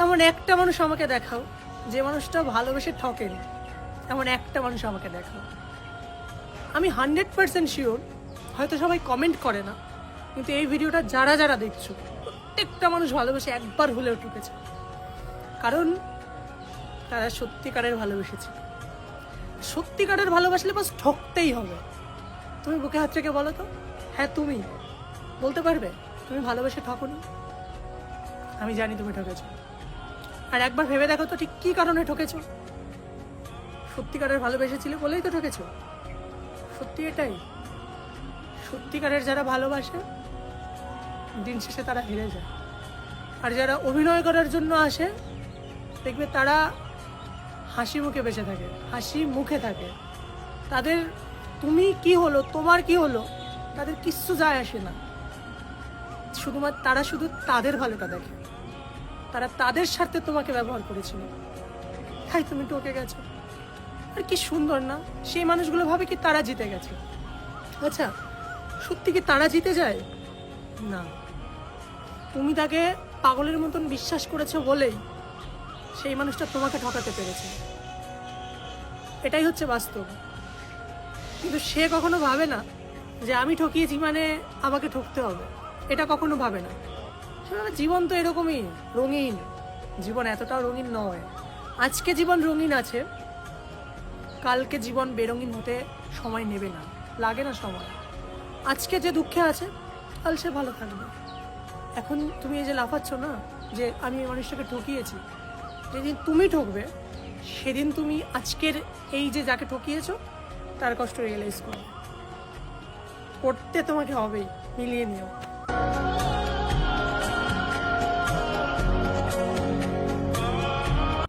এমন একটা মানুষ আমাকে দেখাও যে মানুষটা ভালোবেসে ঠকেনি, এমন একটা মানুষ আমাকে দেখাও। আমি 100% শিওর, হয়তো সবাই কমেন্ট করে না, কিন্তু এই ভিডিওটা যারা যারা দেখছো প্রত্যেকটা মানুষ ভালোবেসে একবার হলেও ঠকেছে, কারণ তারা সত্যিকারের ভালোবেসেছে। সত্যিকারের ভালোবাসলে বাস ঠকতেই হবে। তুমি বুকে হাত রেখে বলো তো, হ্যাঁ তুমি বলতে পারবে তুমি ভালোবেসে ঠকনি? আমি জানি তুমি ঠকেছো। আর একবার ভেবে দেখো তো ঠিক কী কারণে ঠকেছো। সত্যিকারের ভালোবেসেছিলে বলেই তো ঠকেছো। সত্যি এটাই, সত্যিকারের যারা ভালোবাসে দিন শেষে তারা হেরে যায়। আর যারা অভিনয় করার জন্য আসে দেখবে তারা হাসি মুখে বেঁচে থাকে, হাসি মুখে থাকে। তাদের তুমি কি হলো, তোমার কি হলো, তাদের কিচ্ছু যায় আসে না। শুধুমাত্র তারা শুধু তাদের ভালোটা দেখে। তারা তাদের স্বার্থে তোমাকে ব্যবহার করেছিল, তাই তুমি ঠকে গেছো। আর কি সুন্দর না, সেই মানুষগুলো ভাবে কি তারা জিতে গেছে। আচ্ছা, সত্যি কি তারা জিতে যায়? না, তুমি তাকে পাগলের মতন বিশ্বাস করেছো বলেই সেই মানুষটা তোমাকে ঠকাতে পেরেছে। এটাই হচ্ছে বাস্তব। কিন্তু সে কখনো ভাবে না যে আমি ঠকিয়েছি মানে আমাকে ঠকতে হবে, এটা কখনো ভাবে না। জীবন তো এরকমই রঙিন, জীবন এতটাও রঙিন নয়। আজকে জীবন রঙিন আছে, কালকে জীবন বেরঙিন হতে সময় নেবে না, লাগে না সময়। আজকে যে দুঃখে আছে কাল সে ভালো থাকবে। এখন তুমি এই যে লাফাচ্ছ না যে আমি এই মানুষটাকে ঠকিয়েছি, যেদিন তুমি ঠকবে সেদিন তুমি আজকের এই যে যাকে ঠকিয়েছো তার কষ্ট রিয়েলাইজ করবে। করতে তোমাকে হবেই, মিলিয়ে নিও।